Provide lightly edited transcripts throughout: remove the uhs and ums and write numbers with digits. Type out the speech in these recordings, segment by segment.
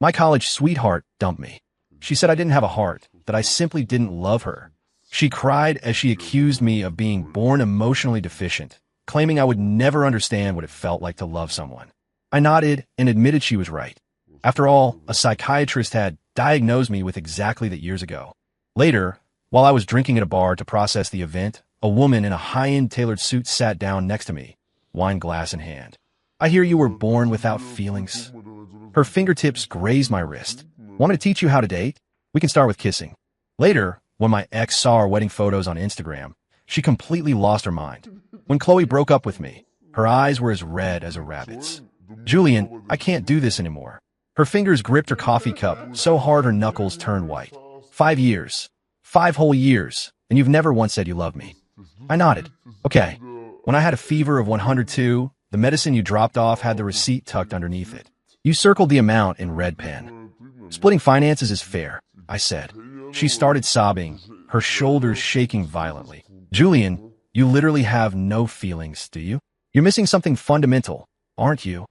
My college sweetheart dumped me. She said I didn't have a heart, that I simply didn't love her. She cried as she accused me of being born emotionally deficient, claiming I would never understand what it felt like to love someone. I nodded and admitted she was right. After all, a psychiatrist had diagnosed me with exactly that years ago. Later, while I was drinking at a bar to process the event, a woman in a high-end tailored suit sat down next to me, wine glass in hand. I hear you were born without feelings. Her fingertips grazed my wrist. Want me to teach you how to date? We can start with kissing. Later, when my ex saw our wedding photos on Instagram, she completely lost her mind. When Chloe broke up with me, her eyes were as red as a rabbit's. Julian, I can't do this anymore. Her fingers gripped her coffee cup so hard her knuckles turned white. 5 years. 5 whole years, and you've never once said you love me. I nodded. Okay. When I had a fever of 102, the medicine you dropped off had the receipt tucked underneath it. You circled the amount in red pen. Splitting finances is fair, I said. She started sobbing, her shoulders shaking violently. Julian, you literally have no feelings, do you? You're missing something fundamental, aren't you?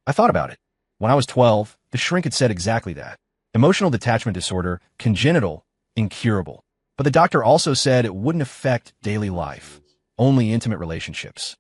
I thought about it. When I was 12, the shrink had said exactly that. Emotional detachment disorder, congenital, incurable. But the doctor also said it wouldn't affect daily life, only intimate relationships.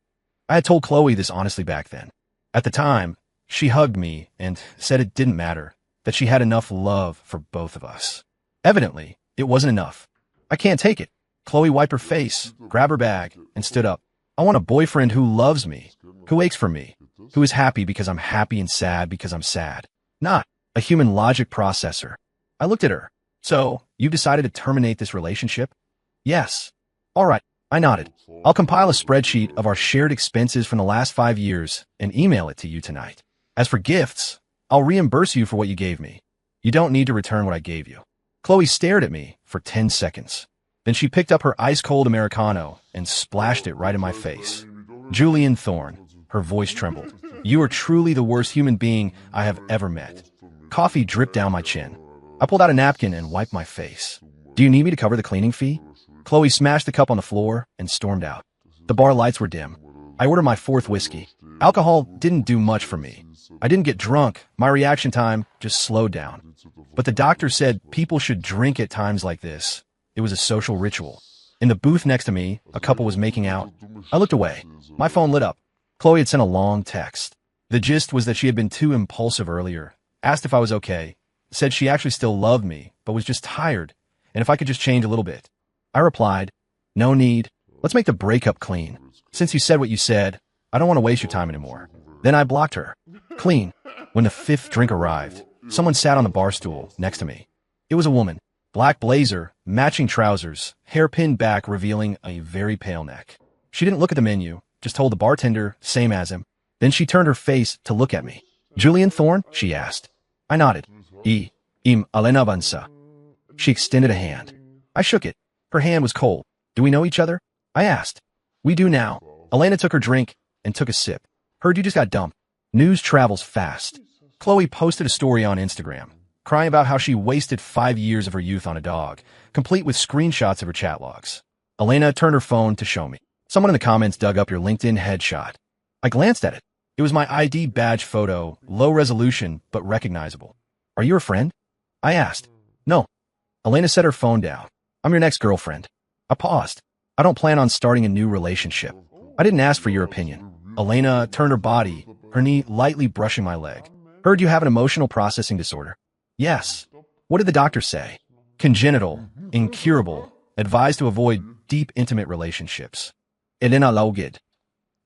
I had told Chloe this honestly back then. At the time, she hugged me and said it didn't matter, that she had enough love for both of us. Evidently, it wasn't enough. I can't take it. Chloe wiped her face, grabbed her bag, and stood up. I want a boyfriend who loves me, who aches for me, who is happy because I'm happy and sad because I'm sad. Not a human logic processor. I looked at her. So, you've decided to terminate this relationship? Yes. All right, I nodded. I'll compile a spreadsheet of our shared expenses from the last 5 years and email it to you tonight. As for gifts, I'll reimburse you for what you gave me. You don't need to return what I gave you. Chloe stared at me for 10 seconds. Then she picked up her ice-cold Americano and splashed it right in my face. Julian Thorne, her voice trembled. You are truly the worst human being I have ever met. Coffee dripped down my chin. I pulled out a napkin and wiped my face. Do you need me to cover the cleaning fee? Chloe smashed the cup on the floor and stormed out. The bar lights were dim. I ordered my 4th whiskey. Alcohol didn't do much for me. I didn't get drunk. My reaction time just slowed down. But the doctor said people should drink at times like this. It was a social ritual. In the booth next to me, a couple was making out. I looked away. My phone lit up. Chloe had sent a long text. The gist was that she had been too impulsive earlier, asked if I was okay, said she actually still loved me, but was just tired, and if I could just change a little bit. I replied, no need. Let's make the breakup clean. Since you said what you said, I don't want to waste your time anymore. Then I blocked her. Clean. When the 5th drink arrived, someone sat on the bar stool next to me. It was a woman. Black blazer, matching trousers, hair pinned back revealing a very pale neck. She didn't look at the menu, just told the bartender, same as him. Then she turned her face to look at me. Julian Thorne? She asked. I nodded. Elena Vance. She extended a hand. I shook it. Her hand was cold. Do we know each other? I asked. We do now. Elena took her drink and took a sip. Heard you just got dumped. News travels fast. Chloe posted a story on Instagram, crying about how she wasted 5 years of her youth on a dog, complete with screenshots of her chat logs. Elena turned her phone to show me. Someone in the comments dug up your LinkedIn headshot. I glanced at it. It was my ID badge photo, low resolution, but recognizable. Are you her friend? I asked. No. Elena set her phone down. I'm your next girlfriend. I paused. I don't plan on starting a new relationship. I didn't ask for your opinion. Elena turned her body, her knee lightly brushing my leg. Heard you have an emotional processing disorder. Yes. What did the doctor say? Congenital, incurable, advised to avoid deep, intimate relationships. Elena Logid.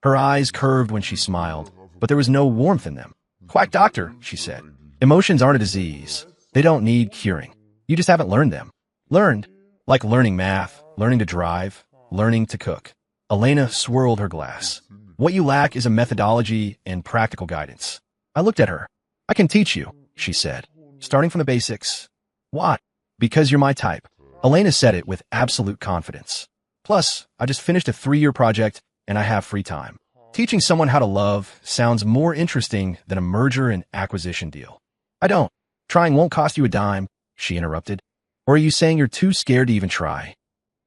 Her eyes curved when she smiled, but there was no warmth in them. Quack doctor, she said. Emotions aren't a disease. They don't need curing. You just haven't learned them. Learned? Like learning math, learning to drive, learning to cook. Elena swirled her glass. What you lack is a methodology and practical guidance. I looked at her. I can teach you, she said. Starting from the basics. What? Because you're my type. Elena said it with absolute confidence. Plus, I just finished a 3-year project and I have free time. Teaching someone how to love sounds more interesting than a merger and acquisition deal. I don't. Trying won't cost you a dime, she interrupted. Or are you saying you're too scared to even try?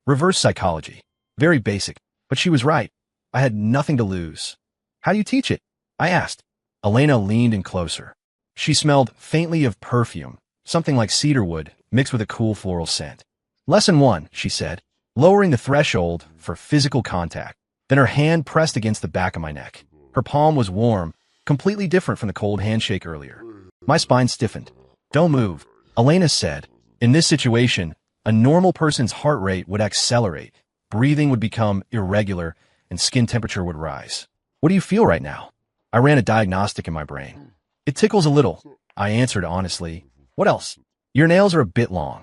Reverse psychology. Very basic, but she was right. I had nothing to lose. How do you teach it? I asked. Elena leaned in closer. She smelled faintly of perfume, something like cedarwood, mixed with a cool floral scent. Lesson 1, she said, lowering the threshold for physical contact. Then her hand pressed against the back of my neck. Her palm was warm, completely different from the cold handshake earlier. My spine stiffened. Don't move, Elena said. In this situation, a normal person's heart rate would accelerate, breathing would become irregular, and skin temperature would rise. What do you feel right now? I ran a diagnostic in my brain. It tickles a little, I answered honestly. What else? Your nails are a bit long.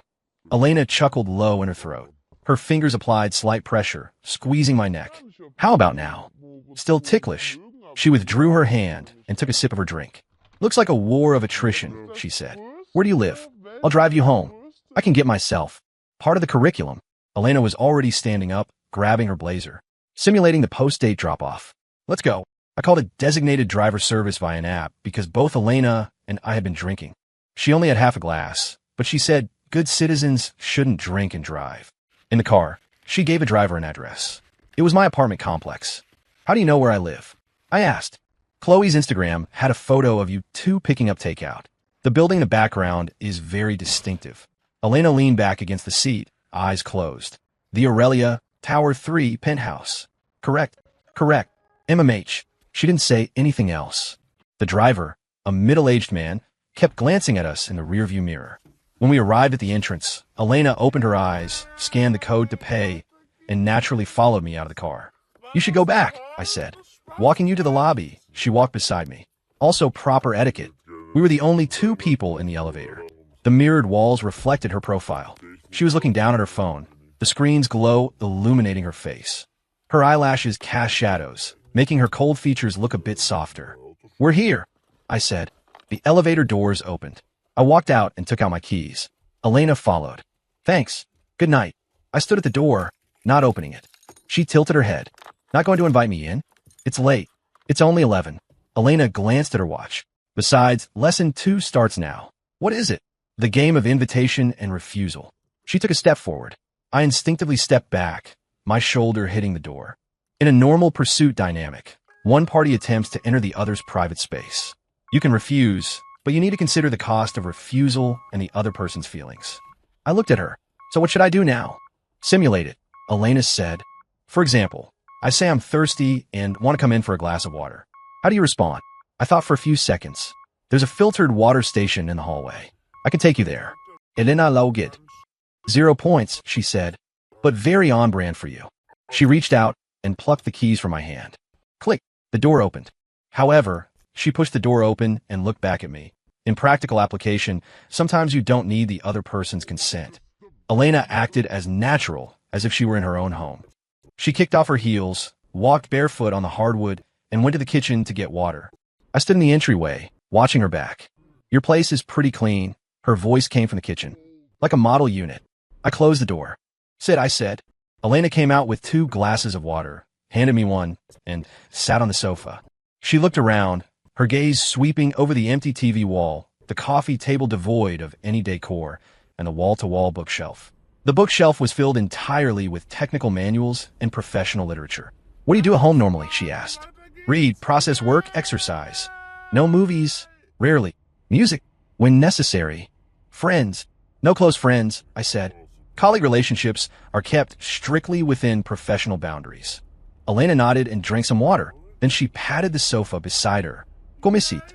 Elena chuckled low in her throat. Her fingers applied slight pressure, squeezing my neck. How about now? Still ticklish. She withdrew her hand and took a sip of her drink. Looks like a war of attrition, she said. Where do you live? I'll drive you home. I can get myself. Part of the curriculum. Elena was already standing up, grabbing her blazer, simulating the post-date drop-off. Let's go. I called a designated driver service via an app because both Elena and I had been drinking. She only had half a glass, but she said good citizens shouldn't drink and drive. In the car, she gave a driver an address. It was my apartment complex. How do you know where I live? I asked. Chloe's Instagram had a photo of you two picking up takeout. The building in the background is very distinctive. Elena leaned back against the seat, eyes closed. The Aurelia, Tower 3 penthouse. Correct. MMH. She didn't say anything else. The driver, a middle-aged man, kept glancing at us in the rearview mirror. When we arrived at the entrance, Elena opened her eyes, scanned the code to pay, and naturally followed me out of the car. You should go back, I said. Walking you to the lobby, she walked beside me. Also proper etiquette. We were the only two people in the elevator. The mirrored walls reflected her profile. She was looking down at her phone, the screen's glow illuminating her face. Her eyelashes cast shadows, making her cold features look a bit softer. We're here, I said. The elevator doors opened. I walked out and took out my keys. Elena followed. Thanks. Good night. I stood at the door, not opening it. She tilted her head. Not going to invite me in? It's late. It's only 11. Elena glanced at her watch. Besides, lesson 2 starts now. What is it? The game of invitation and refusal. She took a step forward. I instinctively stepped back, my shoulder hitting the door. In a normal pursuit dynamic, one party attempts to enter the other's private space. You can refuse, but you need to consider the cost of refusal and the other person's feelings. I looked at her. So what should I do now? Simulate it, Elena said. For example, I say I'm thirsty and want to come in for a glass of water. How do you respond? I thought for a few seconds. There's a filtered water station in the hallway. I can take you there. Elena Loget. 0 points, she said, but very on brand for you. She reached out and plucked the keys from my hand. Click. The door opened. However, she pushed the door open and looked back at me. In practical application, sometimes you don't need the other person's consent. Elena acted as natural as if she were in her own home. She kicked off her heels, walked barefoot on the hardwood, and went to the kitchen to get water. I stood in the entryway, watching her back. Your place is pretty clean. Her voice came from the kitchen. Like a model unit. I closed the door. Sit, I said. Elena came out with 2 glasses of water, handed me one, and sat on the sofa. She looked around, her gaze sweeping over the empty TV wall, the coffee table devoid of any decor, and the wall-to-wall bookshelf. The bookshelf was filled entirely with technical manuals and professional literature. What do you do at home normally? She asked. Read, process work, exercise. No movies. Rarely. Music. When necessary. Friends. No close friends, I said. Colleague relationships are kept strictly within professional boundaries. Elena nodded and drank some water. Then she patted the sofa beside her. Comisit.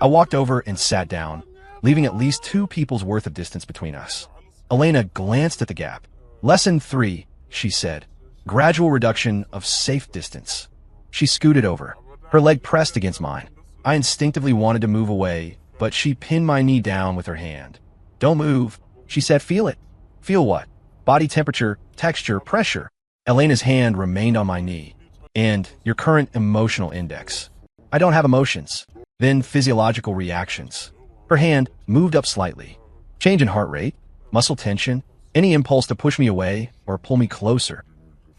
I walked over and sat down, leaving at least 2 people's worth of distance between us. Elena glanced at the gap. Lesson 3, she said. Gradual reduction of safe distance. She scooted over. Her leg pressed against mine. I instinctively wanted to move away, but she pinned my knee down with her hand. Don't move, she said. Feel it. Feel what? Body temperature, texture, pressure. Elena's hand remained on my knee. And your current emotional index. I don't have emotions. Then physiological reactions. Her hand moved up slightly. Change in heart rate, muscle tension, any impulse to push me away or pull me closer.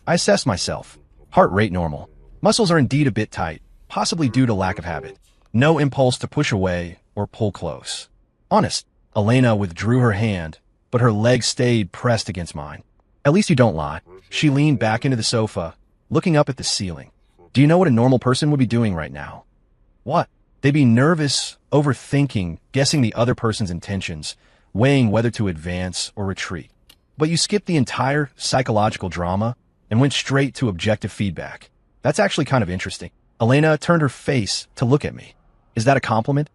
I assessed myself. Heart rate normal. Muscles are indeed a bit tight, possibly due to lack of habit. No impulse to push away or pull close. Honest. Elena withdrew her hand, but her leg stayed pressed against mine. At least you don't lie. She leaned back into the sofa, looking up at the ceiling. Do you know what a normal person would be doing right now? What? They'd be nervous, overthinking, guessing the other person's intentions, weighing whether to advance or retreat. But you skipped the entire psychological drama and went straight to objective feedback. That's actually kind of interesting. Elena turned her face to look at me. Is that a compliment?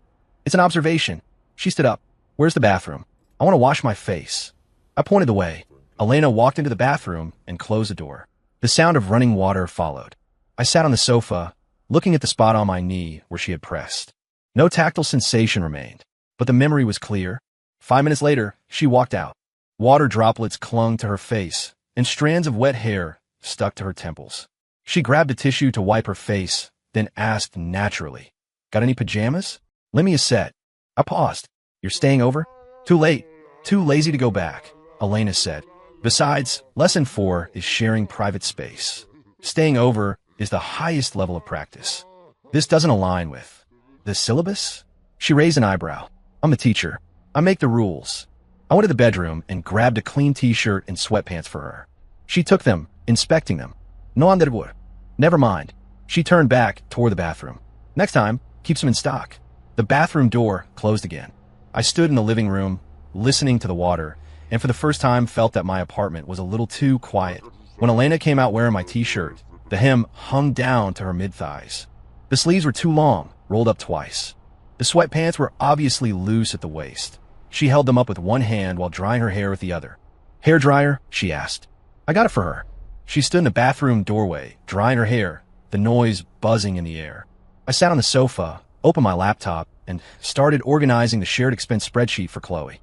It's an observation. She stood up. Where's the bathroom? I want to wash my face. I pointed the way. Elena walked into the bathroom and closed the door. The sound of running water followed. I sat on the sofa, looking at the spot on my knee where she had pressed. No tactile sensation remained, but the memory was clear. 5 minutes later, she walked out. Water droplets clung to her face, and strands of wet hair stuck to her temples. She grabbed a tissue to wipe her face, then asked naturally, "Got any pajamas? Lend me a set." I paused. "You're staying over?" "Too late. Too lazy to go back," Elena said. "Besides, lesson 4 is sharing private space. Staying over is the highest level of practice. This doesn't align with the syllabus?" She raised an eyebrow. "I'm the teacher. I make the rules." I went to the bedroom and grabbed a clean t-shirt and sweatpants for her. She took them, inspecting them. "No underwear." "Never mind." She turned back toward the bathroom. "Next time, keep some in stock." The bathroom door closed again. I stood in the living room, listening to the water, and for the first time felt that my apartment was a little too quiet. When Elena came out wearing my t-shirt, the hem hung down to her mid-thighs. The sleeves were too long, rolled up twice. The sweatpants were obviously loose at the waist. She held them up with one hand while drying her hair with the other. "Hair dryer?" she asked. I got it for her. She stood in the bathroom doorway, drying her hair, the noise buzzing in the air. I sat on the sofa, opened my laptop, and started organizing the shared expense spreadsheet for Chloe.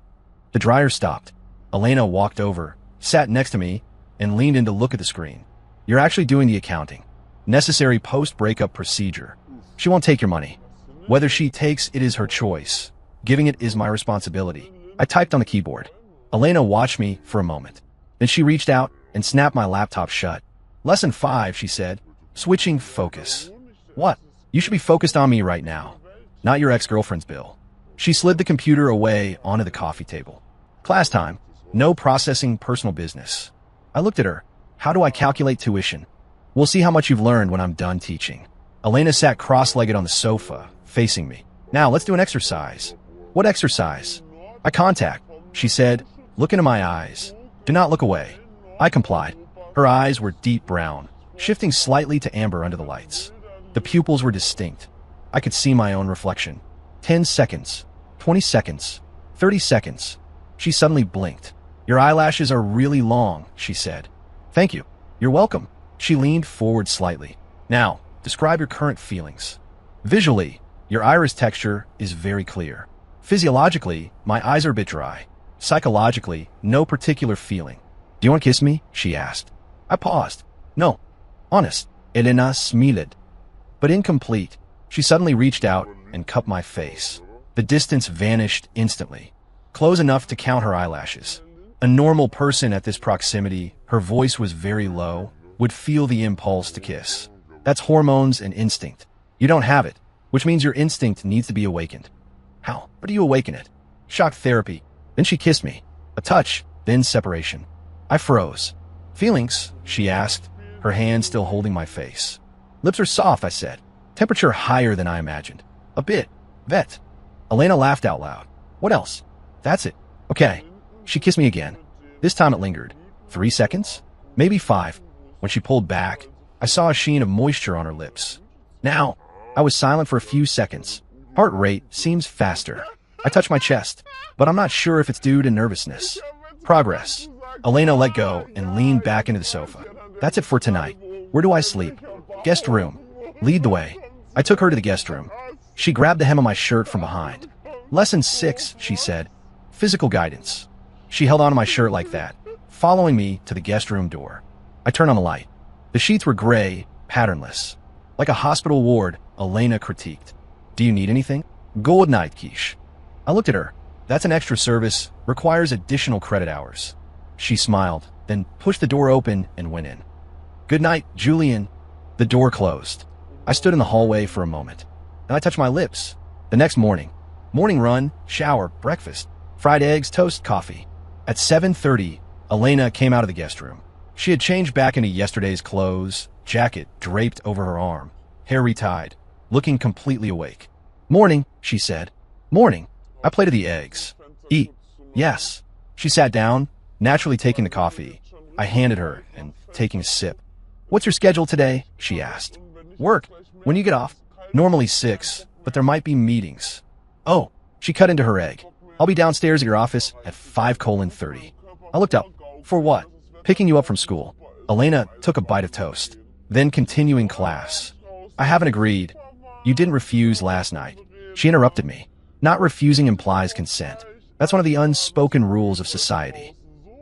The dryer stopped. Elena walked over, sat next to me, and leaned in to look at the screen. "You're actually doing the accounting. Necessary post-breakup procedure. She won't take your money. Whether she takes it is her choice. Giving it is my responsibility." I typed on the keyboard. Elena watched me for a moment. Then she reached out and snapped my laptop shut. "Lesson 5, she said. Switching focus." "What?" "You should be focused on me right now, not your ex-girlfriend's bill." She slid the computer away onto the coffee table. "Class time. No processing personal business." I looked at her. "How do I calculate tuition?" "We'll see how much you've learned when I'm done teaching." Elena sat cross-legged on the sofa, facing me. "Now let's do an exercise." "What exercise?" "Eye contact," she said. "Look into my eyes. Do not look away." I complied. Her eyes were deep brown, shifting slightly to amber under the lights. The pupils were distinct. I could see my own reflection. 10 seconds, 20 seconds, 30 seconds. She suddenly blinked. "Your eyelashes are really long," she said. "Thank you. You're welcome." She leaned forward slightly. "Now, describe your current feelings." "Visually, your iris texture is very clear. Physiologically, my eyes are a bit dry. Psychologically, no particular feeling." "Do you want to kiss me?" she asked. I paused. "No. Honest." Elena smiled. But incomplete. She suddenly reached out and cupped my face. The distance vanished instantly. Close enough to count her eyelashes. A normal person at this proximity, her voice was very low, would feel the impulse to kiss. That's hormones and instinct. You don't have it, which means your instinct needs to be awakened. How? How do you awaken it? Shock therapy. Then she kissed me. A touch, then separation. I froze. "Feelings?" she asked, her hand still holding my face. "Lips are soft," I said. "Temperature higher than I imagined." "A bit. Vet." Elena laughed out loud. "What else?" "That's it." "Okay." She kissed me again. This time it lingered. 3 seconds? Maybe 5. When she pulled back, I saw a sheen of moisture on her lips. Now, I was silent for a few seconds. Heart rate seems faster. I touched my chest, but I'm not sure if it's due to nervousness. Progress. Elena let go and leaned back into the sofa. "That's it for tonight. Where do I sleep?" "Guest room." "Lead the way." I took her to the guest room. She grabbed the hem of my shirt from behind. "Lesson 6, she said. Physical guidance." She held onto my shirt like that, following me to the guest room door. I turned on the light. The sheets were gray, patternless. Like a hospital ward, Elena critiqued. "Do you need anything?" "Good night, Quiche." I looked at her. "That's an extra service, requires additional credit hours." She smiled, then pushed the door open and went in. "Good night, Julian." The door closed. I stood in the hallway for a moment. Then I touched my lips. The next morning. Morning run, shower, breakfast. Fried eggs, toast, coffee. At 7:30, Elena came out of the guest room. She had changed back into yesterday's clothes, jacket draped over her arm, hair retied, looking completely awake. Morning, she said. Morning. I plated the eggs. Eat. Yes. She sat down, naturally taking the coffee. I handed her and taking a sip. What's your schedule today? She asked. Work. When you get off? Normally 6, but there might be meetings. Oh, she cut into her egg. I'll be downstairs at your office at 5:30. I looked up. For what? Picking you up from school. Elena took a bite of toast. Then continuing class. I haven't agreed. You didn't refuse last night. She interrupted me. Not refusing implies consent. That's one of the unspoken rules of society.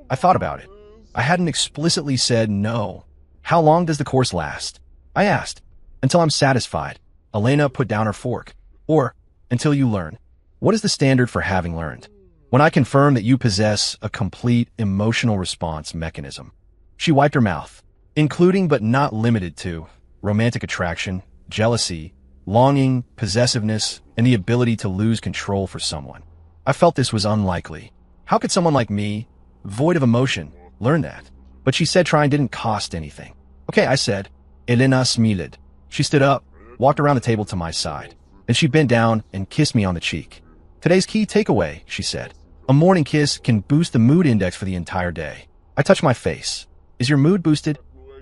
I thought about it. I hadn't explicitly said no. How long does the course last? I asked. Until I'm satisfied. Elena put down her fork. Or, until you learn. What is the standard for having learned? When I confirm that you possess a complete emotional response mechanism. She wiped her mouth. Including but not limited to romantic attraction, jealousy, longing, possessiveness, and the ability to lose control for someone. I felt this was unlikely. How could someone like me, void of emotion, learn that? But she said trying didn't cost anything. Okay, I said. Elena smiled. She stood up, walked around the table to my side. Then she bent down and kissed me on the cheek. Today's key takeaway, she said. A morning kiss can boost the mood index for the entire day. I touched my face. Is your mood boosted?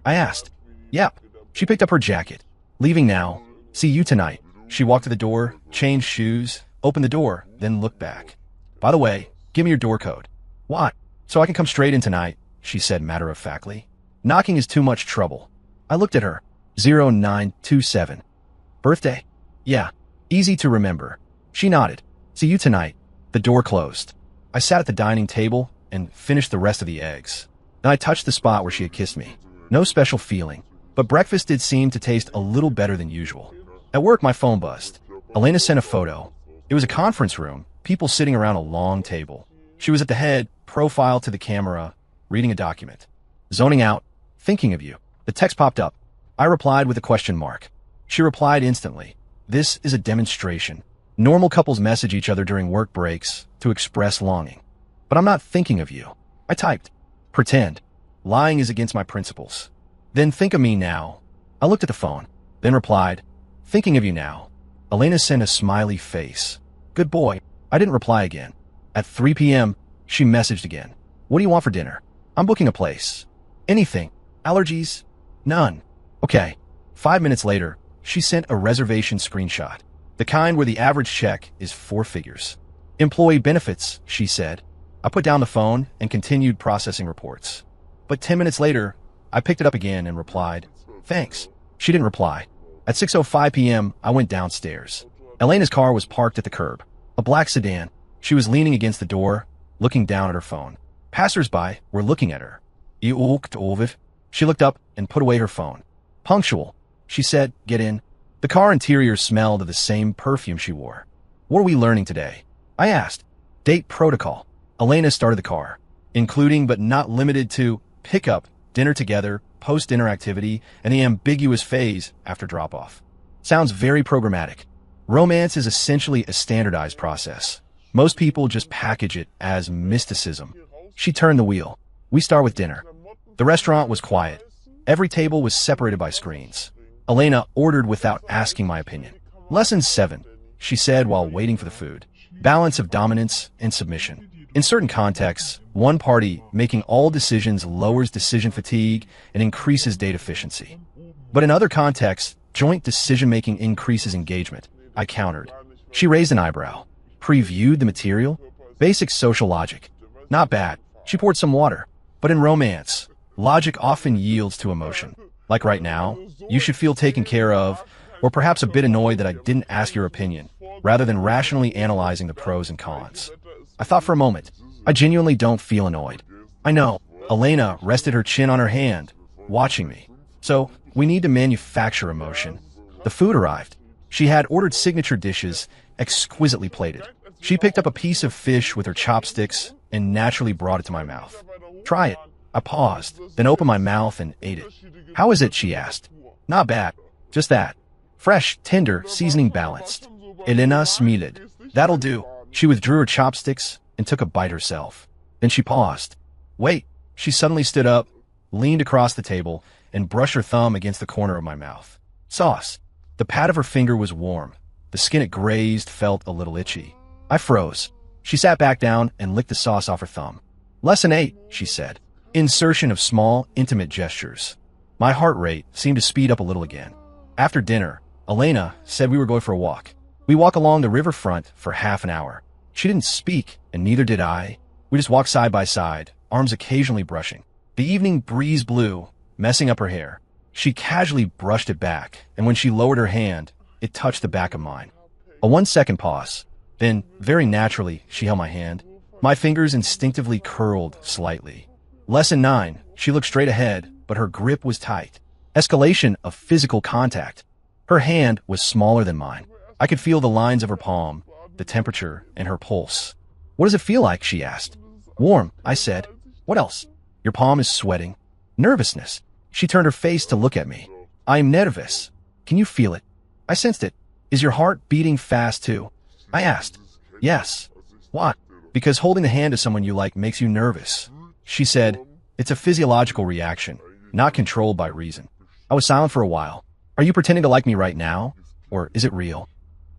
I asked. Yep. She picked up her jacket. Leaving now. See you tonight. She walked to the door, changed shoes, opened the door, then looked back. By the way, give me your door code. What? So I can come straight in tonight, she said matter-of-factly. Knocking is too much trouble. I looked at her. 0927. Birthday? Yeah. Easy to remember. She nodded. See you tonight. The door closed. I sat at the dining table and finished the rest of the eggs. Then I touched the spot where she had kissed me. No special feeling, but breakfast did seem to taste a little better than usual. At work, my phone buzzed. Elena sent a photo. It was a conference room, people sitting around a long table. She was at the head, profile to the camera, reading a document. Zoning out, thinking of you. The text popped up. I replied with a question mark. She replied instantly. This is a demonstration. Normal couples message each other during work breaks to express longing. But I'm not thinking of you. I typed. Pretend. Lying is against my principles. Then think of me now. I looked at the phone, then replied, thinking of you now. Elena sent a smiley face. Good boy. I didn't reply again. At 3 p.m., she messaged again. What do you want for dinner? I'm booking a place. Anything. Allergies? None. Okay. 5 minutes later, she sent a reservation screenshot. The kind where the average check is 4 figures. Employee benefits, she said. I put down the phone and continued processing reports. But 10 minutes later, I picked it up again and replied, thanks. She didn't reply. At 6:05 p.m., I went downstairs. Elena's car was parked at the curb. A black sedan. She was leaning against the door, looking down at her phone. Passers-by were looking at her. She looked up and put away her phone. Punctual. She said, get in. The car interior smelled of the same perfume she wore. What are we learning today? I asked. Date protocol. Elena started the car, including but not limited to pickup, dinner together, post-dinner activity, and the ambiguous phase after drop-off. Sounds very programmatic. Romance is essentially a standardized process. Most people just package it as mysticism. She turned the wheel. We start with dinner. The restaurant was quiet. Every table was separated by screens. Elena ordered without asking my opinion. Lesson 7, she said while waiting for the food. Balance of dominance and submission. In certain contexts, one party making all decisions lowers decision fatigue and increases date efficiency. But in other contexts, joint decision-making increases engagement. I countered. She raised an eyebrow. Previewed the material? Basic social logic. Not bad. She poured some water. But in romance, logic often yields to emotion. Like right now, you should feel taken care of, or perhaps a bit annoyed that I didn't ask your opinion, rather than rationally analyzing the pros and cons. I thought for a moment. I genuinely don't feel annoyed. I know. Elena rested her chin on her hand, watching me. So, we need to manufacture emotion. The food arrived. She had ordered signature dishes, exquisitely plated. She picked up a piece of fish with her chopsticks and naturally brought it to my mouth. Try it. I paused, then opened my mouth and ate it. How is it? She asked. Not bad. Just that. Fresh, tender, seasoning balanced. Elena smiled. That'll do. She withdrew her chopsticks and took a bite herself. Then she paused. Wait. She suddenly stood up, leaned across the table, and brushed her thumb against the corner of my mouth. Sauce. The pad of her finger was warm. The skin it grazed felt a little itchy. I froze. She sat back down and licked the sauce off her thumb. Lesson 8, she said. Insertion of small, intimate gestures. My heart rate seemed to speed up a little again. After dinner, Elena said we were going for a walk. We walked along the riverfront for half an hour. She didn't speak, and neither did I. We just walked side by side, arms occasionally brushing. The evening breeze blew, messing up her hair. She casually brushed it back, and when she lowered her hand, it touched the back of mine. A 1-second pause. Then, very naturally, she held my hand. My fingers instinctively curled slightly. Lesson 9. She looked straight ahead, but her grip was tight. Escalation of physical contact. Her hand was smaller than mine. I could feel the lines of her palm, the temperature, and her pulse. What does it feel like? She asked. Warm, I said. What else? Your palm is sweating. Nervousness. She turned her face to look at me. I'm nervous. Can you feel it? I sensed it. Is your heart beating fast too? I asked. Yes. Why? Because holding the hand of someone you like makes you nervous. She said, it's a physiological reaction, not controlled by reason. I was silent for a while. Are you pretending to like me right now? Or is it real?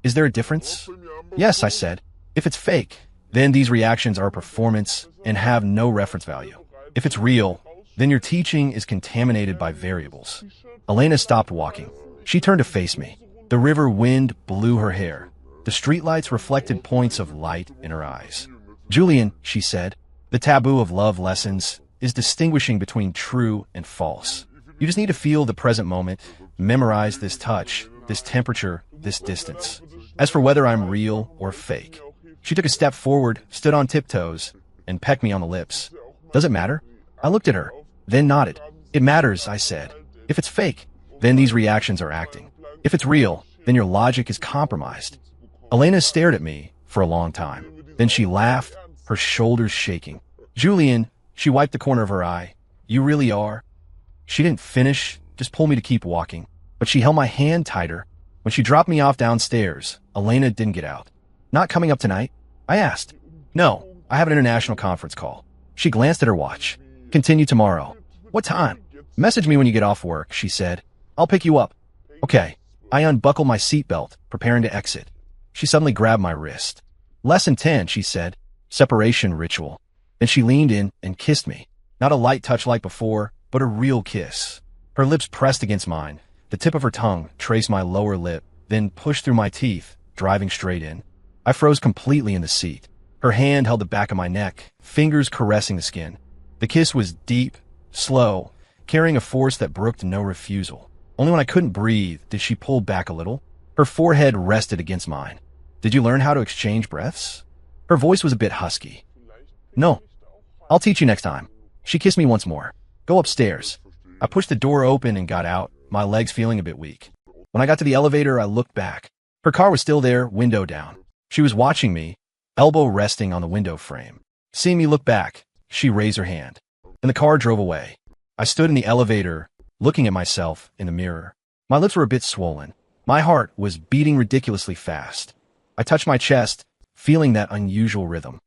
Is there a difference? Yes, I said. If it's fake, then these reactions are a performance and have no reference value. If it's real, then your teaching is contaminated by variables. Elena stopped walking. She turned to face me. The river wind blew her hair. The streetlights reflected points of light in her eyes. Julian, she said, the taboo of love lessons is distinguishing between true and false. You just need to feel the present moment, memorize this touch, this temperature, this distance. As for whether I'm real or fake, she took a step forward, stood on tiptoes, and pecked me on the lips. Does it matter? I looked at her, then nodded. It matters, I said. If it's fake, then these reactions are acting. If it's real, then your logic is compromised. Elena stared at me for a long time. Then she laughed, her shoulders shaking. Julian, she wiped the corner of her eye. You really are? She didn't finish, just pulled me to keep walking. But she held my hand tighter. When she dropped me off downstairs, Elena didn't get out. Not coming up tonight? I asked. No, I have an international conference call. She glanced at her watch. Continue tomorrow. What time? Message me when you get off work, she said. I'll pick you up. Okay. I unbuckled my seatbelt, preparing to exit. She suddenly grabbed my wrist. Lesson 10, she said. Separation ritual. Then she leaned in and kissed me. Not a light touch like before, but a real kiss. Her lips pressed against mine. The tip of her tongue traced my lower lip, then pushed through my teeth, driving straight in. I froze completely in the seat. Her hand held the back of my neck, fingers caressing the skin. The kiss was deep, slow, carrying a force that brooked no refusal. Only when I couldn't breathe did she pull back a little. Her forehead rested against mine. Did you learn how to exchange breaths? Her voice was a bit husky. No. I'll teach you next time. She kissed me once more. Go upstairs. I pushed the door open and got out, my legs feeling a bit weak. When I got to the elevator, I looked back. Her car was still there, window down. She was watching me, elbow resting on the window frame. Seeing me look back, she raised her hand. And the car drove away. I stood in the elevator, looking at myself in the mirror. My lips were a bit swollen. My heart was beating ridiculously fast. I touched my chest, feeling that unusual rhythm.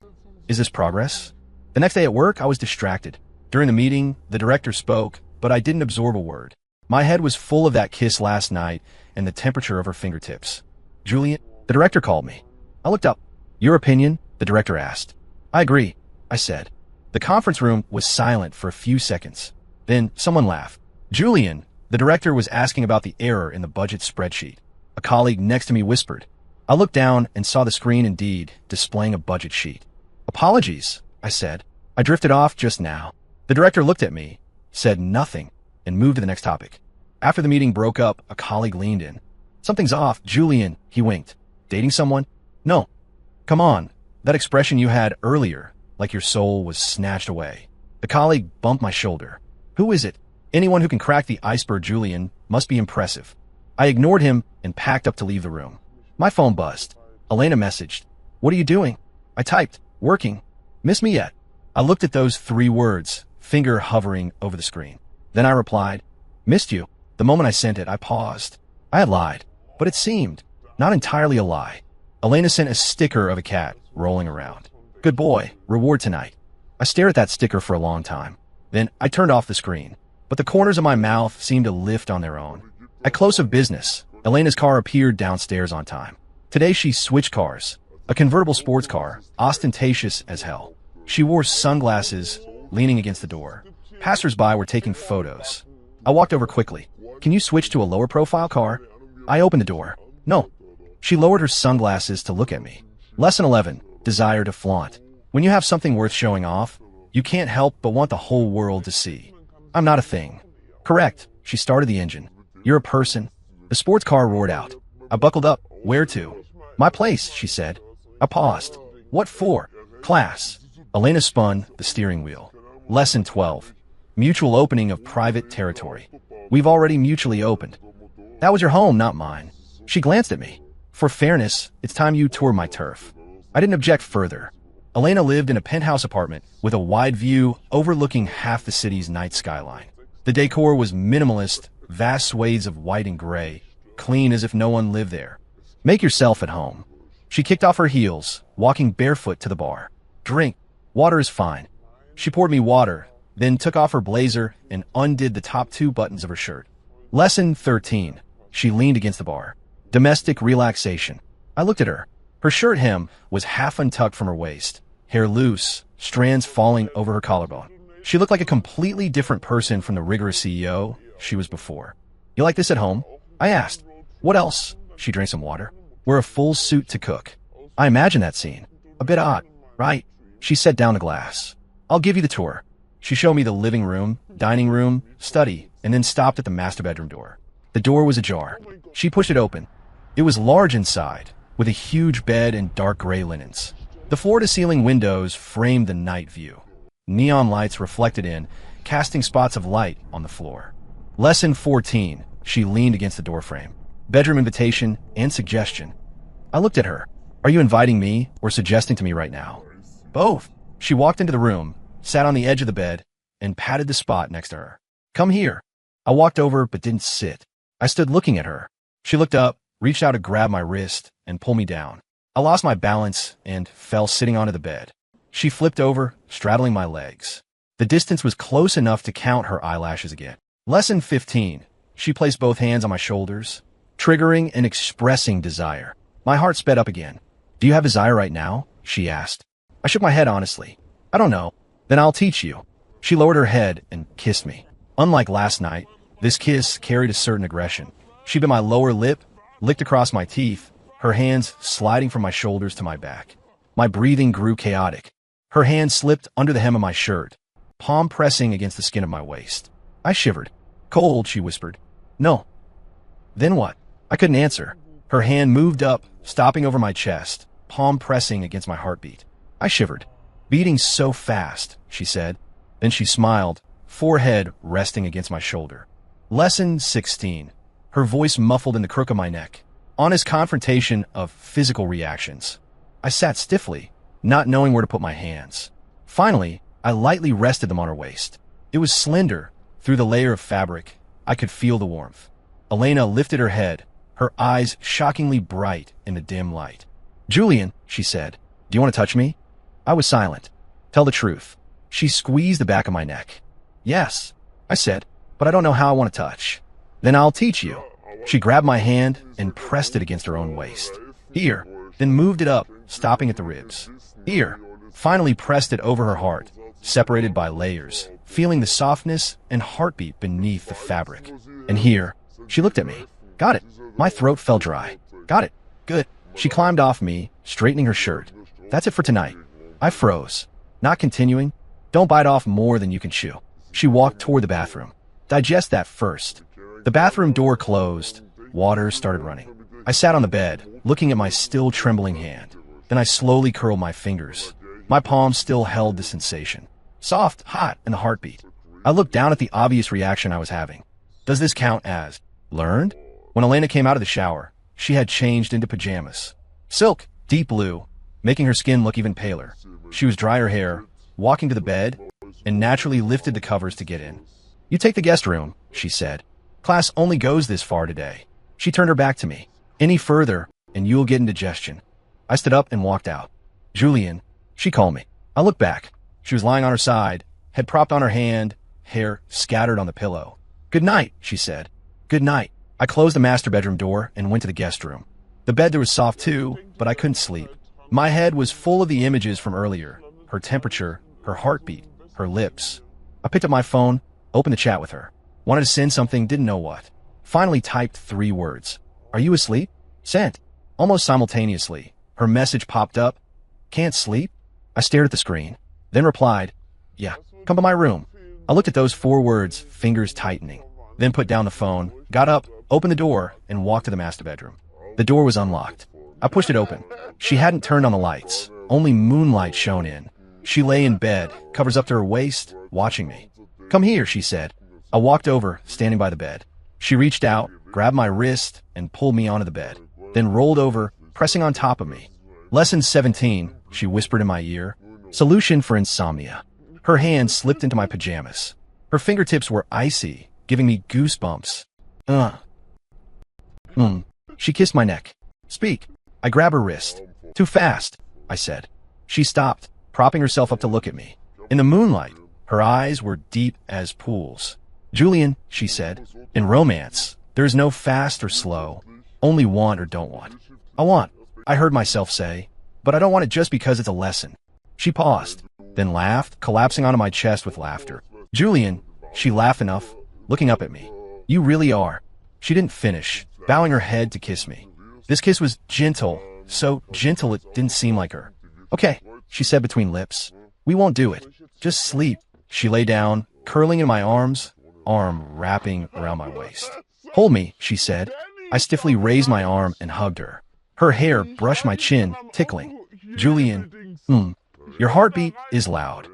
Is this progress? The next day at work, I was distracted. During the meeting, the director spoke, but I didn't absorb a word. My head was full of that kiss last night and the temperature of her fingertips. Julian, the director called me. I looked up. Your opinion? The director asked. I agree, I said. The conference room was silent for a few seconds. Then someone laughed. Julian, the director was asking about the error in the budget spreadsheet. A colleague next to me whispered. I looked down and saw the screen indeed displaying a budget sheet. Apologies, I said. I drifted off just now. The director looked at me, said nothing, and moved to the next topic. After the meeting broke up, a colleague leaned in. Something's off, Julian, he winked. Dating someone? No. Come on, that expression you had earlier, like your soul was snatched away. The colleague bumped my shoulder. Who is it? Anyone who can crack the iceberg, Julian, must be impressive. I ignored him and packed up to leave the room. My phone buzzed. Elena messaged. What are you doing? I typed. Working. Miss me yet? I looked at those 3 words, finger hovering over the screen. Then I replied, missed you. The moment I sent it, I paused. I had lied, but it seemed not entirely a lie. Elena sent a sticker of a cat rolling around. Good boy, reward tonight. I stared at that sticker for a long time. Then I turned off the screen, but the corners of my mouth seemed to lift on their own. At close of business, Elena's car appeared downstairs on time. Today she switched cars. A convertible sports car, ostentatious as hell. She wore sunglasses, leaning against the door. Passers-by were taking photos. I walked over quickly. Can you switch to a lower profile car? I opened the door. No. She lowered her sunglasses to look at me. Lesson 11. Desire to flaunt. When you have something worth showing off, you can't help but want the whole world to see. I'm not a thing. Correct. She started the engine. You're a person. The sports car roared out. I buckled up. Where to? My place, she said. I paused. What for? Class. Elena spun the steering wheel. Lesson 12. Mutual opening of private territory. We've already mutually opened. That was your home, not mine. She glanced at me. For fairness, it's time you toured my turf. I didn't object further. Elena lived in a penthouse apartment with a wide view overlooking half the city's night skyline. The decor was minimalist, vast swathes of white and gray, clean as if no one lived there. Make yourself at home. She kicked off her heels, walking barefoot to the bar. Drink. Water is fine. She poured me water, then took off her blazer and undid the top 2 buttons of her shirt. Lesson 13. She leaned against the bar. Domestic relaxation. I looked at her. Her shirt hem was half untucked from her waist, hair loose, strands falling over her collarbone. She looked like a completely different person from the rigorous CEO she was before. You like this at home? I asked. What else? She drank some water. Wear a full suit to cook. I imagine that scene. A bit odd, right? She set down the glass. I'll give you the tour. She showed me the living room, dining room, study, and then stopped at the master bedroom door. The door was ajar. She pushed it open. It was large inside, with a huge bed and dark gray linens. The floor-to-ceiling windows framed the night view. Neon lights reflected in, casting spots of light on the floor. Lesson 14. She leaned against the doorframe. Bedroom invitation and suggestion. I looked at her. Are you inviting me or suggesting to me right now? Both. She walked into the room, sat on the edge of the bed, and patted the spot next to her. Come here. I walked over but didn't sit. I stood looking at her. She looked up, reached out to grab my wrist, and pull me down. I lost my balance and fell sitting onto the bed. She flipped over, straddling my legs. The distance was close enough to count her eyelashes again. Lesson 15. She placed both hands on my shoulders, triggering and expressing desire. My heart sped up again. Do you have desire right now? She asked. I shook my head honestly. I don't know. Then I'll teach you. She lowered her head and kissed me. Unlike last night, this kiss carried a certain aggression. She bit my lower lip, licked across my teeth, her hands sliding from my shoulders to my back. My breathing grew chaotic. Her hand slipped under the hem of my shirt, palm pressing against the skin of my waist. I shivered. Cold, she whispered. No. Then what? I couldn't answer. Her hand moved up, stopping over my chest, palm pressing against my heartbeat. I shivered. Beating so fast, she said. Then she smiled, forehead resting against my shoulder. Lesson 16. Her voice muffled in the crook of my neck. Honest confrontation of physical reactions. I sat stiffly, not knowing where to put my hands. Finally, I lightly rested them on her waist. It was slender. Through the layer of fabric, I could feel the warmth. Elena lifted her head, her eyes shockingly bright in the dim light. Julian, she said, do you want to touch me? I was silent. Tell the truth. She squeezed the back of my neck. Yes, I said, but I don't know how I want to touch. Then I'll teach you. She grabbed my hand and pressed it against her own waist. Here, then moved it up, stopping at the ribs. Here, finally pressed it over her heart, separated by layers, feeling the softness and heartbeat beneath the fabric. And here, she looked at me. Got it. My throat felt dry. Got it. Good. She climbed off me, straightening her shirt. That's it for tonight. I froze. Not continuing. Don't bite off more than you can chew. She walked toward the bathroom. Digest that first. The bathroom door closed. Water started running. I sat on the bed, looking at my still trembling hand. Then I slowly curled my fingers. My palms still held the sensation. Soft, hot, and the heartbeat. I looked down at the obvious reaction I was having. Does this count as learned? When Elena came out of the shower, she had changed into pajamas. Silk, deep blue, making her skin look even paler. She was dry her hair, walking to the bed, and naturally lifted the covers to get in. You take the guest room, she said. Class only goes this far today. She turned her back to me. Any further, and you'll get indigestion. I stood up and walked out. Julian, she called me. I looked back. She was lying on her side, head propped on her hand, hair scattered on the pillow. Good night, she said. Good night. I closed the master bedroom door and went to the guest room. The bed there was soft too, but I couldn't sleep. My head was full of the images from earlier. Her temperature, her heartbeat, her lips. I picked up my phone, opened the chat with her. Wanted to send something, didn't know what. Finally typed 3 words. Are you asleep? Sent. Almost simultaneously, her message popped up. Can't sleep? I stared at the screen, then replied, yeah, come to my room. I looked at those 4 words, fingers tightening, then put down the phone, got up, opened the door, and walked to the master bedroom. The door was unlocked. I pushed it open. She hadn't turned on the lights. Only moonlight shone in. She lay in bed, covers up to her waist, watching me. Come here, she said. I walked over, standing by the bed. She reached out, grabbed my wrist, and pulled me onto the bed, then rolled over, pressing on top of me. Lesson 17, she whispered in my ear. Solution for insomnia. Her hand slipped into my pajamas. Her fingertips were icy, giving me goosebumps. She kissed my neck. Speak. I grabbed her wrist. Too fast, I said. She stopped, propping herself up to look at me. In the moonlight, her eyes were deep as pools. Julian, she said, in romance, there is no fast or slow, only want or don't want. I want, I heard myself say, but I don't want it just because it's a lesson. She paused, then laughed, collapsing onto my chest with laughter. Julian, she laughed enough, looking up at me. You really are. She didn't finish, bowing her head to kiss me. This kiss was gentle, so gentle it didn't seem like her. Okay, she said between lips. We won't do it. Just sleep. She lay down, curling in my arms, arm wrapping around my waist. Hold me, she said. I stiffly raised my arm and hugged her. Her hair brushed my chin, tickling. Julian, your heartbeat is loud.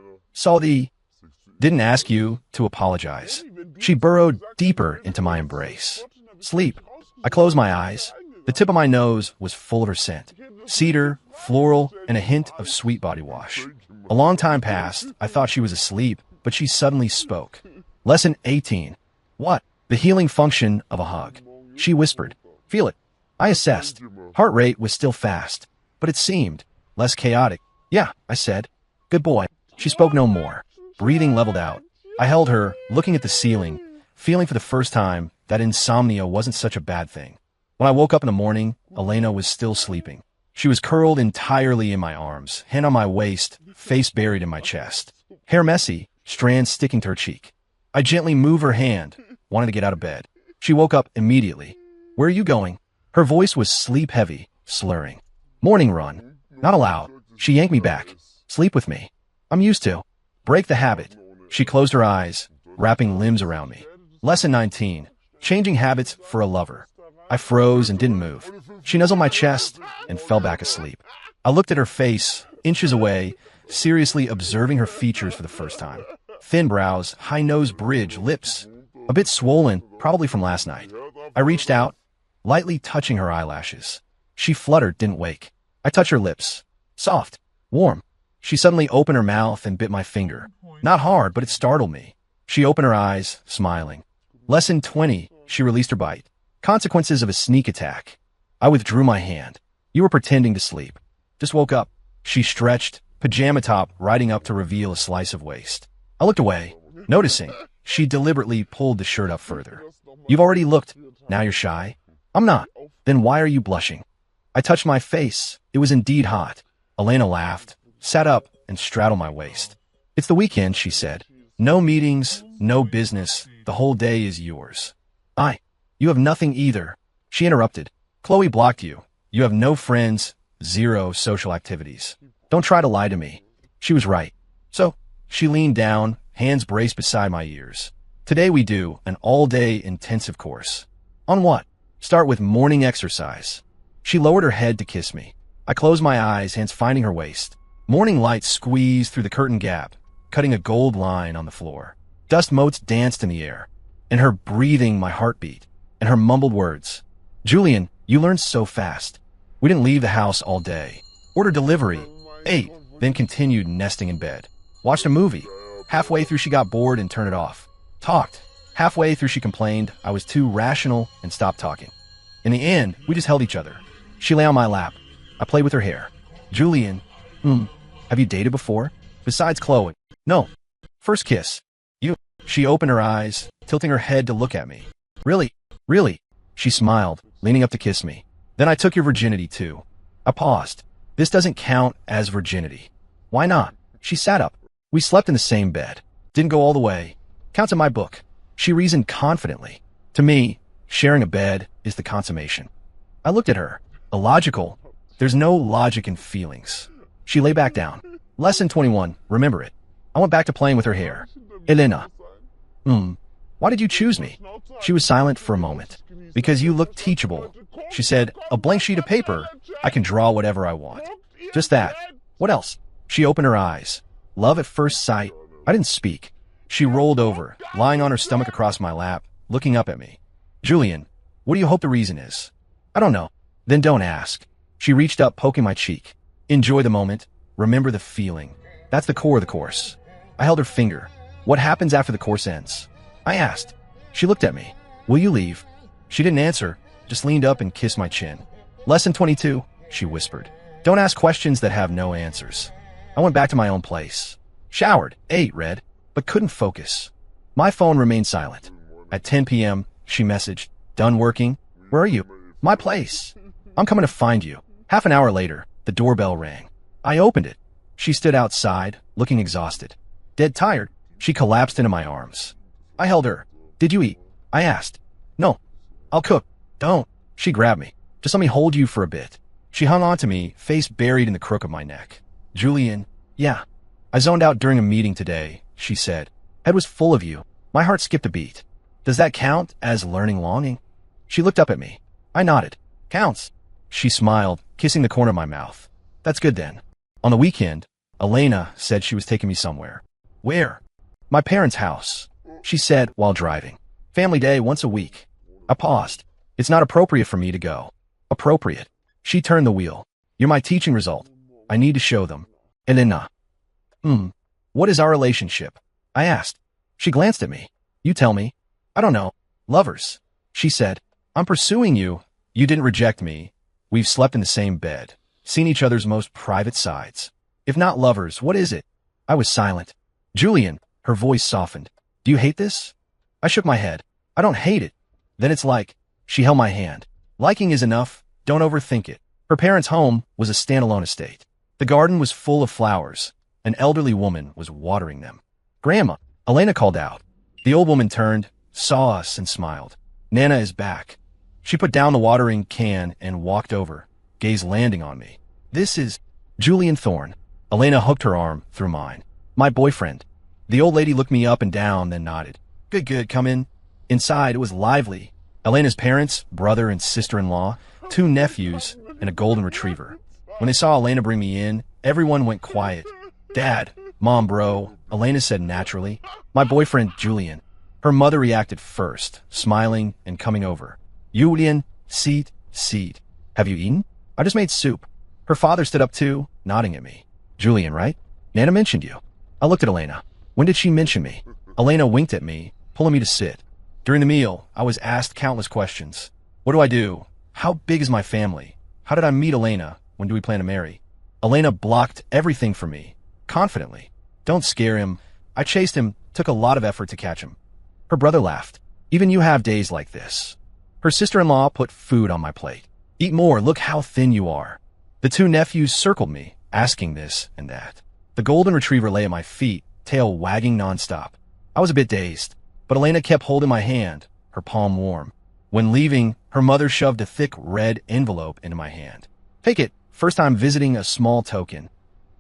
Didn't ask you to apologize. She burrowed deeper into my embrace. Sleep. I closed my eyes. The tip of my nose was full of her scent. Cedar, floral, and a hint of sweet body wash. A long time passed. I thought she was asleep, but she suddenly spoke. Lesson 18. What? The healing function of a hug. She whispered. Feel it. I assessed. Heart rate was still fast, but it seemed less chaotic. Yeah, I said. Good boy. She spoke no more. Breathing leveled out. I held her, looking at the ceiling, feeling for the first time that insomnia wasn't such a bad thing. When I woke up in the morning, Elena was still sleeping. She was curled entirely in my arms, hand on my waist, face buried in my chest. Hair messy, strands sticking to her cheek. I gently moved her hand, wanted to get out of bed. She woke up immediately. Where are you going? Her voice was sleep-heavy, slurring. Morning run. Not allowed. She yanked me back. Sleep with me. I'm used to. Break the habit. She closed her eyes, wrapping limbs around me. Lesson 19. Changing habits for a lover. I froze and didn't move. She nuzzled my chest and fell back asleep. I looked at her face, inches away, seriously observing her features for the first time. Thin brows, high nose bridge, lips, a bit swollen, probably from last night. I reached out, lightly touching her eyelashes. She fluttered, didn't wake. I touched her lips. Soft, warm. She suddenly opened her mouth and bit my finger. Not hard, but it startled me. She opened her eyes, smiling. Lesson 20. She released her bite. Consequences of a sneak attack. I withdrew my hand. You were pretending to sleep. Just woke up. She stretched, pajama top riding up to reveal a slice of waist. I looked away, noticing. She deliberately pulled the shirt up further. You've already looked. Now you're shy? I'm not. Then why are you blushing? I touched my face. It was indeed hot. Elena laughed, sat up, and straddled my waist. It's the weekend, she said. No meetings, no business. The whole day is yours. You have nothing either. She interrupted. Chloe blocked you. You have no friends, 0 social activities. Don't try to lie to me. She was right. So, she leaned down, hands braced beside my ears. Today we do an all-day intensive course. On what? Start with morning exercise. She lowered her head to kiss me. I closed my eyes, hands finding her waist. Morning light squeezed through the curtain gap, cutting a gold line on the floor. Dust motes danced in the air. In her breathing, my heart beat. And her mumbled words. Julian, you learned so fast. We didn't leave the house all day. Ordered delivery. Ate, then continued nesting in bed. Watched a movie. Halfway through she got bored and turned it off. Talked. Halfway through she complained I was too rational and stopped talking. In the end, we just held each other. She lay on my lap. I played with her hair. Julian, have you dated before? Besides Chloe? No. First kiss. You. She opened her eyes, tilting her head to look at me. Really? Really? She smiled, leaning up to kiss me. Then I took your virginity too. I paused. This doesn't count as virginity. Why not? She sat up. We slept in the same bed. Didn't go all the way. Counts in my book. She reasoned confidently. To me, sharing a bed is the consummation. I looked at her. Illogical. There's no logic in feelings. She lay back down. Lesson 21. Remember it. I went back to playing with her hair. Elena. Why did you choose me? She was silent for a moment. Because you look teachable. She said, a blank sheet of paper. I can draw whatever I want. Just that. What else? She opened her eyes. Love at first sight. I didn't speak. She rolled over, lying on her stomach across my lap, looking up at me. Julian, what do you hope the reason is? I don't know. Then don't ask. She reached up, poking my cheek. Enjoy the moment. Remember the feeling. That's the core of the course. I held her finger. What happens after the course ends? I asked. She looked at me. Will you leave? She didn't answer, just leaned up and kissed my chin. Lesson 22, she whispered. Don't ask questions that have no answers. I went back to my own place. Showered, ate, read, but couldn't focus. My phone remained silent. At 10 p.m., she messaged, done working? Where are you? My place. I'm coming to find you. Half an hour later, the doorbell rang. I opened it. She stood outside, looking exhausted. Dead tired, she collapsed into my arms. I held her. Did you eat? I asked. No. I'll cook. Don't. She grabbed me. Just let me hold you for a bit. She hung on to me, face buried in the crook of my neck. Julian, yeah. I zoned out during a meeting today, she said. Head was full of you. My heart skipped a beat. Does that count as learning longing? She looked up at me. I nodded. Counts. She smiled, kissing the corner of my mouth. That's good then. On the weekend, Elena said she was taking me somewhere. Where? My parents' house, she said while driving. Family day once a week. I paused. It's not appropriate for me to go. Appropriate. She turned the wheel. You're my teaching result. I need to show them. Elena. What is our relationship? I asked. She glanced at me. You tell me. I don't know. Lovers. She said. I'm pursuing you. You didn't reject me. We've slept in the same bed. Seen each other's most private sides. If not lovers, what is it? I was silent. Julian. Her voice softened. Do you hate this? I shook my head. I don't hate it. Then it's like. She held my hand. Liking is enough. Don't overthink it. Her parents' home was a standalone estate. The garden was full of flowers. An elderly woman was watering them. Grandma, Elena called out. The old woman turned, saw us, and smiled. Nana is back. She put down the watering can and walked over, gaze landing on me. This is Julian Thorne. Elena hooked her arm through mine. My boyfriend. The old lady looked me up and down, then nodded. Good, come in. Inside, it was lively. Elena's parents, brother and sister-in-law, 2 nephews, and a golden retriever. When they saw Elena bring me in, everyone went quiet. Dad, Mom, bro, Elena said naturally. My boyfriend, Julian. Her mother reacted first, smiling and coming over. Julian, seat. Have you eaten? I just made soup. Her father stood up too, nodding at me. Julian, right? Nana mentioned you. I looked at Elena. When did she mention me? Elena winked at me, pulling me to sit. During the meal, I was asked countless questions. What do I do? How big is my family? How did I meet Elena? When do we plan to marry? Elena blocked everything from me, confidently. Don't scare him. I chased him, took a lot of effort to catch him. Her brother laughed. Even you have days like this. Her sister-in-law put food on my plate. Eat more, look how thin you are. The 2 nephews circled me, asking this and that. The golden retriever lay at my feet, tail wagging nonstop. I was a bit dazed, but Elena kept holding my hand, her palm warm. When leaving, her mother shoved a thick red envelope into my hand. Take it. First time visiting, a small token.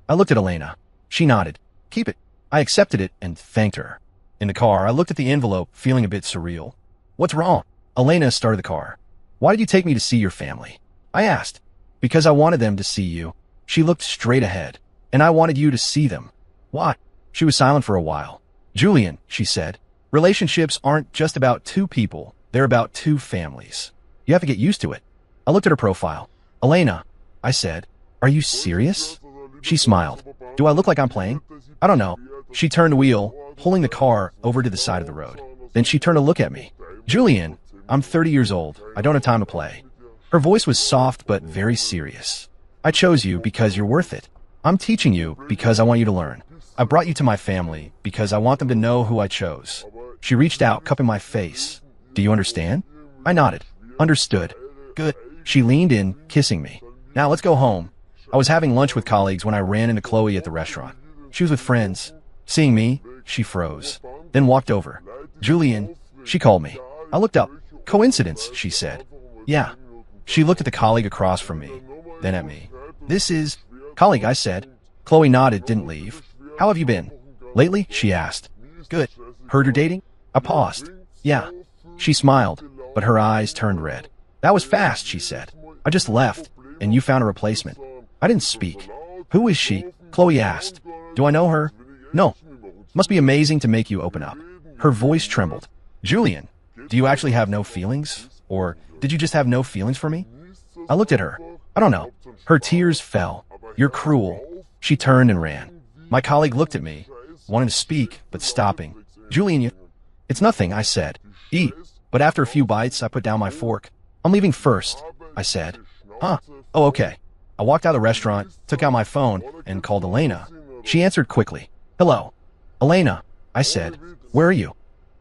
I looked at Elena. She nodded. Keep it. I accepted it and thanked her. In the car, I looked at the envelope, feeling a bit surreal. What's wrong? Elena started the car. Why did you take me to see your family? I asked. Because I wanted them to see you. She looked straight ahead. And I wanted you to see them. Why? She was silent for a while. Julian, she said, relationships aren't just about 2 people. They're about 2 families. You have to get used to it. I looked at her profile. Elena, I said, are you serious? She smiled. Do I look like I'm playing? I don't know. She turned the wheel, pulling the car over to the side of the road. Then she turned to look at me. Julian, I'm 30 years old. I don't have time to play. Her voice was soft but very serious. I chose you because you're worth it. I'm teaching you because I want you to learn. I brought you to my family because I want them to know who I chose. She reached out, cupping my face. Do you understand? I nodded. Understood. Good. She leaned in, kissing me. Now let's go home. I was having lunch with colleagues when I ran into Chloe at the restaurant. She was with friends. Seeing me, she froze, then walked over. Julian, she called me. I looked up. Coincidence, she said. Yeah. She looked at the colleague across from me, then at me. This is... Colleague, I said. Chloe nodded, didn't leave. How have you been? Lately, she asked. Good. Heard you're dating? I paused. Yeah. She smiled, but her eyes turned red. That was fast, she said. I just left, and you found a replacement. I didn't speak. Who is she? Chloe asked. Do I know her? No. Must be amazing to make you open up. Her voice trembled. Julian, do you actually have no feelings? Or did you just have no feelings for me? I looked at her. I don't know. Her tears fell. You're cruel. She turned and ran. My colleague looked at me, wanting to speak, but stopping. Julian, you... It's nothing, I said. Eat. But after a few bites, I put down my fork. I'm leaving first, I said. Huh. Oh, okay. I walked out of the restaurant, took out my phone, and called Elena. She answered quickly. Hello. Elena, I said. Where are you?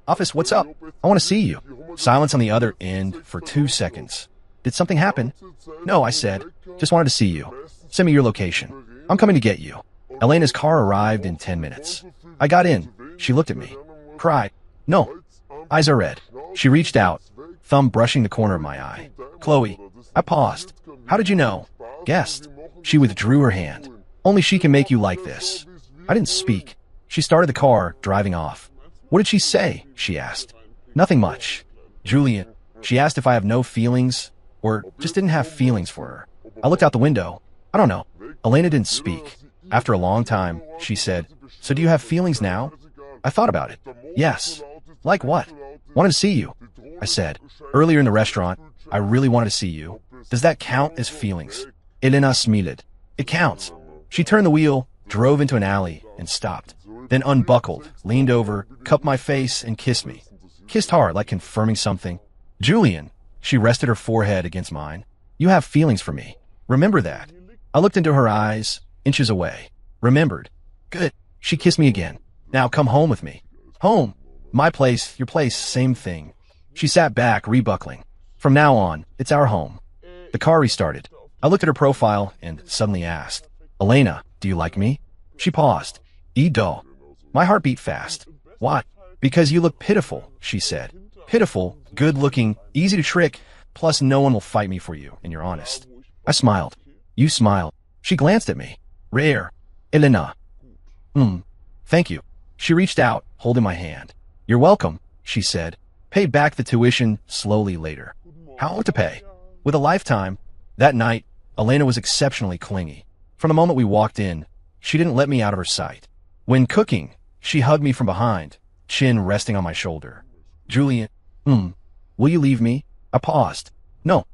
Office, what's up? I want to see you. Silence on the other end for 2 seconds. Did something happen? No, I said. Just wanted to see you. Send me your location. I'm coming to get you. Elena's car arrived in 10 minutes. I got in. She looked at me. Cried. No. Eyes are red. She reached out, thumb brushing the corner of my eye. Chloe. I paused. How did you know? Guessed. She withdrew her hand. Only she can make you like this. I didn't speak. She started the car, driving off. What did she say? She asked. Nothing much. Julian. She asked if I have no feelings, or just didn't have feelings for her. I looked out the window. I don't know. Elena didn't speak. After a long time, she said, So do you have feelings now? I thought about it. Yes. Like what? Wanted to see you. I said. Earlier in the restaurant, I really wanted to see you. Does that count as feelings? Elena smiled. It counts. She turned the wheel, drove into an alley, and stopped. Then unbuckled, leaned over, cupped my face, and kissed me. Kissed hard, like confirming something. Julian. She rested her forehead against mine. You have feelings for me. Remember that. I looked into her eyes, inches away. Remembered. Good. She kissed me again. Now come home with me. Home. My place, your place, same thing. She sat back, rebuckling. From now on, it's our home. The car restarted. I looked at her profile and suddenly asked, Elena, do you like me? She paused. Edo. My heart beat fast. Why? Because you look pitiful, she said. Pitiful, good-looking, easy to trick, plus no one will fight me for you, and you're honest. I smiled. You smiled. She glanced at me. Rare. Elena. Thank you. She reached out, holding my hand. You're welcome, she said. Pay back the tuition slowly later. How long to pay? With a lifetime. That night, Elena was exceptionally clingy. From the moment we walked in, she didn't let me out of her sight. When cooking, she hugged me from behind, chin resting on my shoulder. Julian, will you leave me? I paused. No.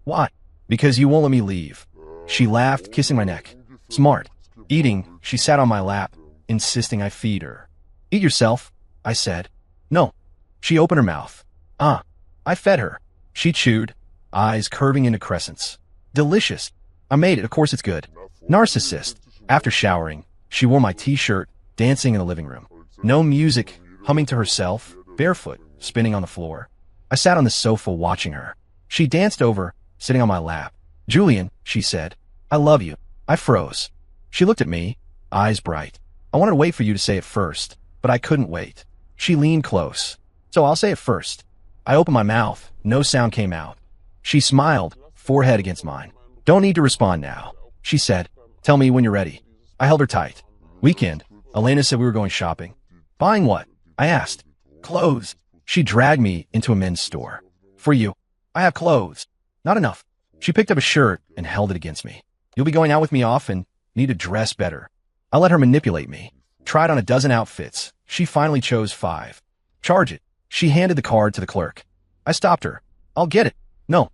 Why? Because you won't let me leave. She laughed, kissing my neck. Smart. Eating, she sat on my lap, insisting I feed her. Eat yourself, I said. No. She opened her mouth. I fed her. She chewed, eyes curving into crescents. Delicious. I made it, of course it's good. Narcissist. After showering, she wore my t-shirt, dancing in the living room. No music, humming to herself, barefoot, spinning on the floor. I sat on the sofa watching her. She danced over, sitting on my lap. Julian, she said, I love you. I froze. She looked at me, eyes bright. I wanted to wait for you to say it first, but I couldn't wait. She leaned close. So I'll say it first. I opened my mouth. No sound came out. She smiled, forehead against mine. Don't need to respond now. She said, tell me when you're ready. I held her tight. Weekend. Elena said we were going shopping. Buying what? I asked. Clothes. She dragged me into a men's store. For you. I have clothes. Not enough. She picked up a shirt and held it against me. You'll be going out with me often. Need to dress better. I let her manipulate me. Tried on a dozen outfits. She finally chose 5. Charge it. She handed the card to the clerk. I stopped her. I'll get it. No.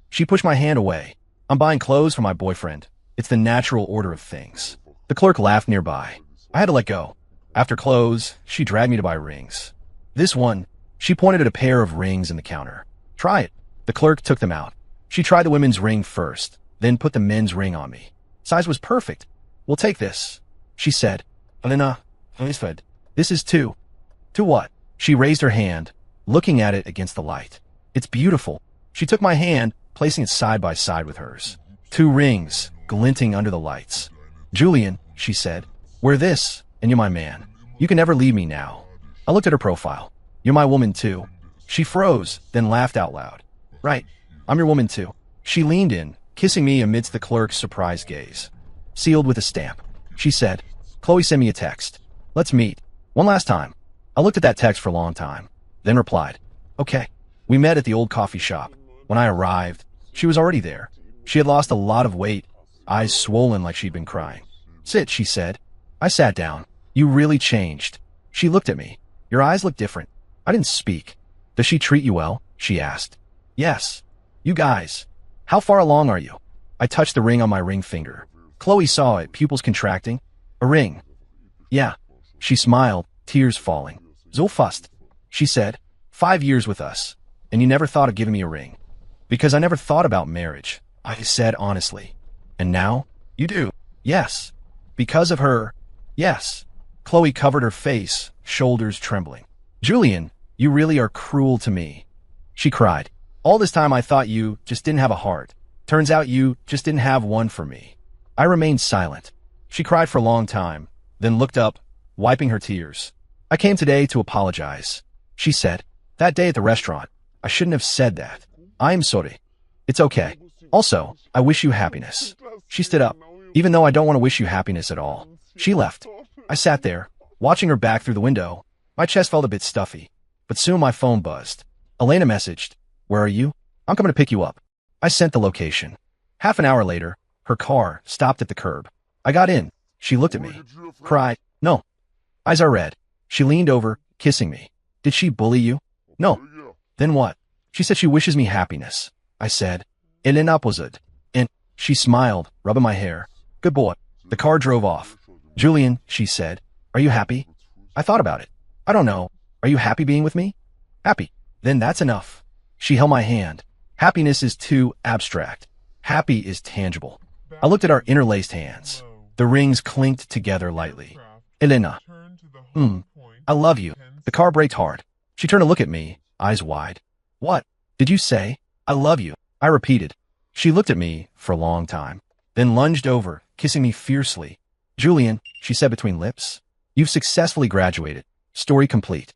She pushed my hand away. I'm buying clothes for my boyfriend. It's the natural order of things. The clerk laughed nearby. I had to let go. After clothes, she dragged me to buy rings. This one, she pointed at a pair of rings in the counter. Try it. The clerk took them out. She tried the women's ring first, then put the men's ring on me. Size was perfect. We'll take this, she said. Elena, this is 2. 2 what? She raised her hand, looking at it against the light. It's beautiful. She took my hand, placing it side by side with hers. Two rings, glinting under the lights. Julian, she said, wear this, and you're my man. You can never leave me now. I looked at her profile. You're my woman too. She froze, then laughed out loud. Right, I'm your woman too. She leaned in, kissing me amidst the clerk's surprised gaze. Sealed with a stamp. She said, Chloe sent me a text. Let's meet. One last time. I looked at that text for a long time, then replied, okay. We met at the old coffee shop. When I arrived, she was already there. She had lost a lot of weight, eyes swollen like she'd been crying. Sit, she said. I sat down. You really changed. She looked at me. Your eyes look different. I didn't speak. Does she treat you well? She asked. Yes. You guys. How far along are you? I touched the ring on my ring finger. Chloe saw it, pupils contracting. A ring. Yeah. She smiled, tears falling. So fast. She said, 5 years with us, and you never thought of giving me a ring. Because I never thought about marriage, I said honestly. And now? You do. Yes. Because of her. Yes. Chloe covered her face, shoulders trembling. Julian, you really are cruel to me. She cried. All this time I thought you just didn't have a heart. Turns out you just didn't have one for me. I remained silent. She cried for a long time, then looked up, wiping her tears. I came today to apologize. She said, that day at the restaurant, I shouldn't have said that. I am sorry. It's okay. Also, I wish you happiness. She stood up, even though I don't want to wish you happiness at all. She left. I sat there, watching her back through the window. My chest felt a bit stuffy, but soon my phone buzzed. Elena messaged, where are you? I'm coming to pick you up. I sent the location. Half an hour later, her car stopped at the curb. I got in. She looked at me, cried, no. Eyes are red. She leaned over, kissing me. Did she bully you? No. Then what? She said she wishes me happiness. I said, Elena opposite. And she smiled, rubbing my hair. Good boy. The car drove off. Julian, she said, are you happy? I thought about it. I don't know. Are you happy being with me? Happy. Then that's enough. She held my hand. Happiness is too abstract. Happy is tangible. I looked at our interlaced hands. The rings clinked together lightly. Elena. I love you. The car braked hard. She turned to look at me, eyes wide. What? Did you say? I love you. I repeated. She looked at me for a long time, then lunged over, kissing me fiercely. Julian, she said between lips, you've successfully graduated. Story complete.